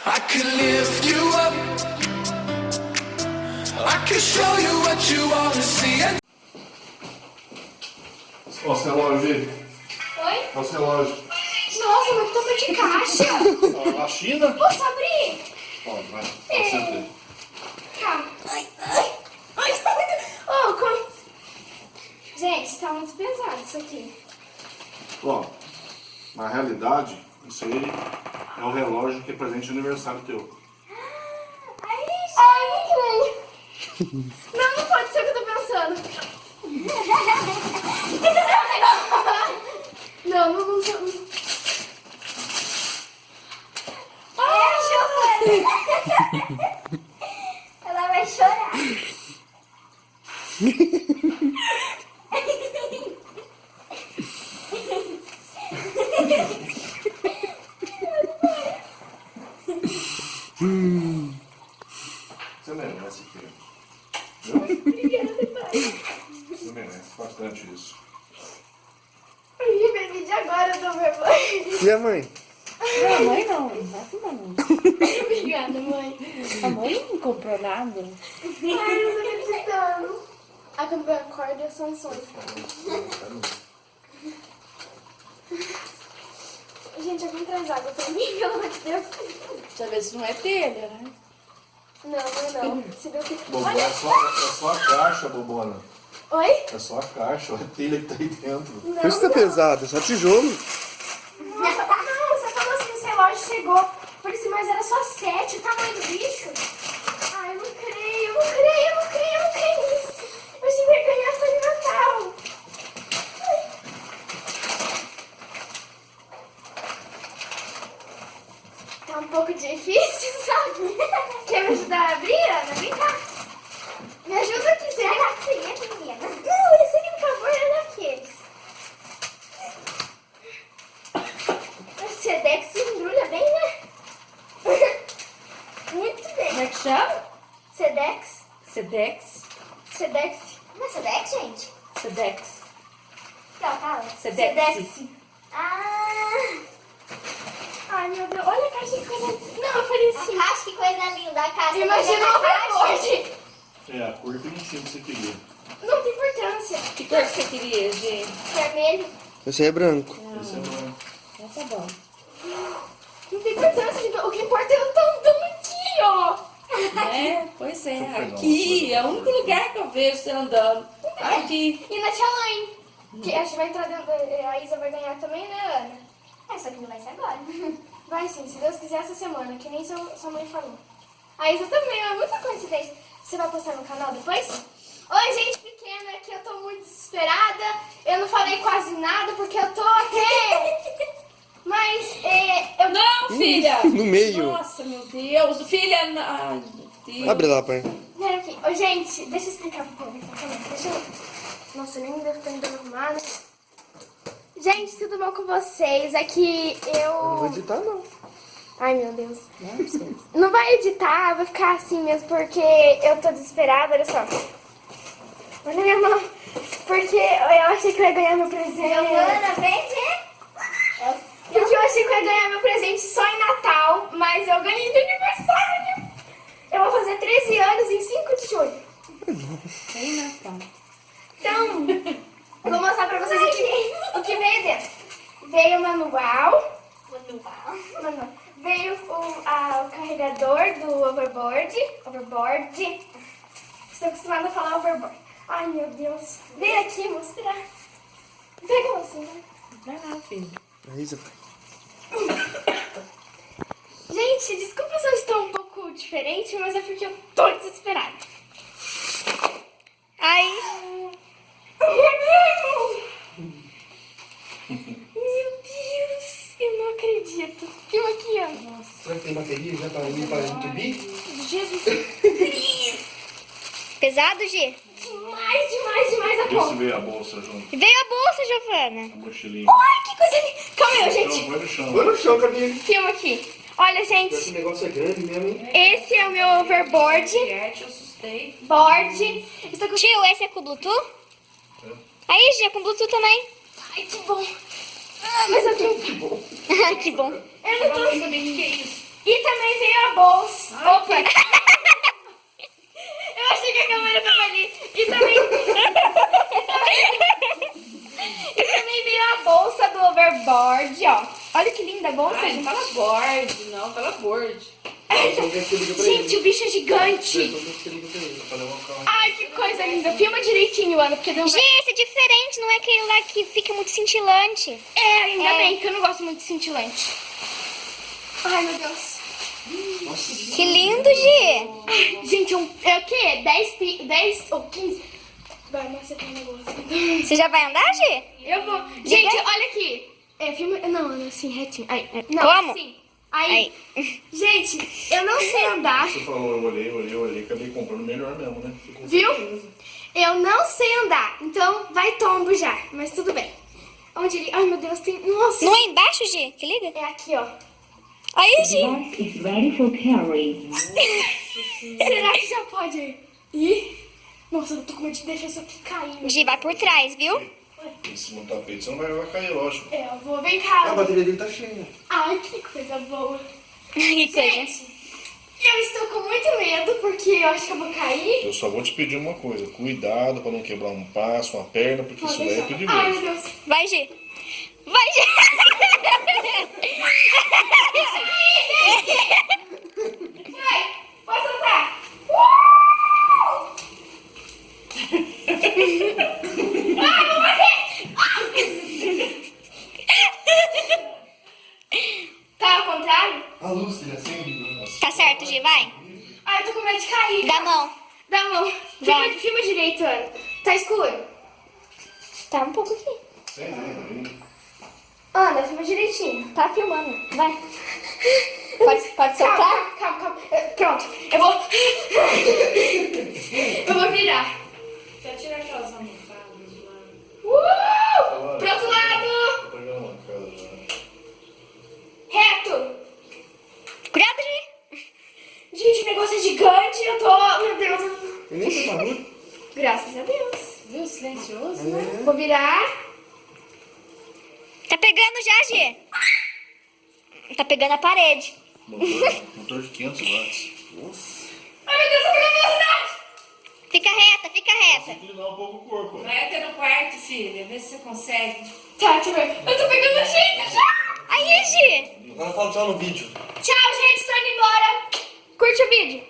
I could lift you up. I could show you what you wanna see. Nosso relógio. Oi? Nosso relógio. Nossa, mas topa de caixa. A China? Posso abrir? Pode, vai. Pode ser. Calma. Ai, tá muito... Oh, como... Gente, tá muito pesado isso aqui. Ó, na realidade, isso aí é o relógio que é presente de aniversário teu. Ai, não creio. Não, não pode ser o que eu tô pensando. Não. Ai, Giovana. Ela vai chorar. Você merece, filho. Obrigada, pai. Você merece bastante isso. Eu bebi de agora do meu mãe. E a mãe? Não, a mãe não fuma não. Obrigada, mãe. A mãe não comprou nada. Ai, eu não tô acreditando. A quando eu acordo, eu sou um sonho. Gente, alguém traz água pra mim, pelo amor de Deus. Deixa eu ver se não é telha, né? Não. Se Deus quiser. Bobona, Olha. é só a caixa, Bobona. Oi? É só a caixa, a telha que tá aí dentro. Por isso que tá pesado, é só tijolo. Não, você falou assim, o relógio chegou. Eu falei assim, mas era só 7, o tamanho do bicho. Ai, eu não creio nisso. Eu achei que ia ganhar essa de Natal. Tá um pouco difícil, sabe? Quer me ajudar a abrir, Ana? Vem cá. Me ajuda aqui, você vai aqui, menina. Não, esse aqui, por favor, é daqueles. O Sedex se embrulha bem, né? Muito bem. Como é que chama? Sedex. Sedex. Sedex. Não é Sedex, gente? Sedex. Não, fala. Sedex. Ai, meu Deus. Olha a caixa, que coisa... Não, eu falei assim. A caixa, que coisa linda, a caixa. Imagina o overboard. É, a cor bonitinha que você queria. Não tem importância. Que cor que você queria, gente? Vermelho. Esse aí é branco. Esse é bom. Então tá bom. Não tem importância. Gente. O que importa é o tão aqui, ó. É, pois é. Deixa eu pegar Aqui uma é o único lugar que eu vejo você andando. Aqui. E na Tia Laine. Que a gente vai entrar dentro. A Isa vai ganhar também, né, Ana? É, só que não vai ser agora. Vai sim, se Deus quiser essa semana, que nem sua mãe falou. A Isa também, é muita coincidência. Você vai postar no canal depois? Oi, gente pequena, aqui eu tô muito desesperada. Eu não falei quase nada porque eu tô até... Mas, eu... Não, filha! No meio. Nossa, meu Deus. Filha, ai, meu Deus. Abre lá, pai. Pera aqui. Ô, gente, deixa eu explicar pro povo. Deixa eu... Nossa, nem devo estar indo arrumada. Gente, tudo bom com vocês? É que eu... Não vou editar, não. Ai, meu Deus. Não sei. Não vai editar, vai ficar assim mesmo, porque eu tô desesperada, olha só. Olha minha mão. Porque eu achei que eu ia ganhar meu presente. Giovana, vem ver. Porque eu achei que eu ia ganhar meu presente só em Natal, mas eu ganhei de aniversário. Eu vou fazer 13 anos em 5 de julho. Sem Natal. Então, eu vou mostrar pra vocês o que veio dentro. Veio o manual. Veio o carregador do overboard. Estou acostumada a falar overboard. Ai, meu Deus. Vem aqui mostrar. Pega você, né? Vai lá, filho. A Isa, pai. Gente, desculpa se eu estou um pouco diferente, mas é porque eu tô desesperada. Ai. Meu Deus, eu não acredito. Filma aqui, ó. Será que tem bateria já pra mim para entupir? Jesus Cristo. Pesado, G? Demais a Vê se conta. veio a bolsa junto. Veio a bolsa, Giovana. A mochilinha. Ai, que coisa linda. Calma aí, gente. Então, vai no chão. Põe no chão, Camille. Filma aqui. Olha, gente. Esse negócio é grande mesmo, hein? Esse é o meu overboard. Arte, eu assustei. Board. Estou com... Tio, esse é com Bluetooth? Aí, G, é com Bluetooth também. Ai, que bom. Ah, mas eu tenho... Que bom. Eu não tô... Eu nem sei o que é isso. E também veio a bolsa. Opa! Eu achei que a câmera tava ali. E também veio a bolsa do overboard, ó. Olha que linda a bolsa, Ai, gente. não fala board, não, fala board. Gente, o bicho é gigante. Ai, que coisa linda. Filma direitinho, Ana, porque deu um... Gi, esse é diferente, não é aquele lá que fica muito cintilante. É, ainda bem, que eu não gosto muito de cintilante. Ai, meu Deus. Que lindo, Gi. Ai, gente, é o quê? 10 ou 15? Vai, mas você tem um negócio. Você já vai andar, Gi? Eu vou. Gente, olha aqui. É filme... Não, assim, retinho. Aí, não, Como? assim. Aí. Gente, eu não sei andar. Você falou, eu olhei, acabei comprando melhor mesmo, né? Viu? Eu não sei andar. Então, vai tombo já. Mas tudo bem. Onde ele... Ai, meu Deus, tem... Nossa. Não é embaixo, Gi? Se liga. É aqui, ó. Aí, Gi. Bus is ready for carry. Será que já pode ir? Nossa, eu tô com medo de deixar isso aqui cair. Gi, vai por trás, viu? Em cima do tapete, você não vai cair, lógico. É, eu vou. Vem A cá. bateria dele tá cheia. Ai, que coisa boa. Que coisa. Gente, eu estou com muito medo porque eu acho que eu vou cair. Eu só vou te pedir uma coisa, cuidado pra não quebrar um passo, uma perna, porque isso daí é Ai, meu perigoso. Deus. Vai, Gi. Vai, Gi. Vai, pode soltar. Ai, vou morrer. Tá ao contrário? A luz dele acende. Tá certo, Gi, vai. Ai, eu tô com medo de cair. Dá a mão. Dá a mão. Vai. Filma direito, Ana. Tá escuro? Tá um pouco aqui. Ana, filma direitinho. Tá filmando. Vai. Pode soltar? Calma. Pronto. Eu vou... eu vou virar. Só tira aquelas almofadas de lá. Pro outro lado. Tô pegando uma casa já. Reto. Cuidado, Gi. Gente, o negócio é gigante. Eu tô... Meu Deus. E nem foi barulho. Graças a Deus. Viu? Silencioso, né? Vou virar. Tá pegando já, Gi. Tá pegando a parede. Motor de 500 watts. Ai, meu Deus, eu tô pegando velocidade. Fica reta, fica reta. Inclinar um pouco o corpo. Vai até no quarto, filha. Vê se você consegue. Tá, deixa eu ver. Eu tô pegando a gente já. Aí, Gi. Agora fala tchau no vídeo. Tchau, gente. Tô indo embora. Curte o vídeo.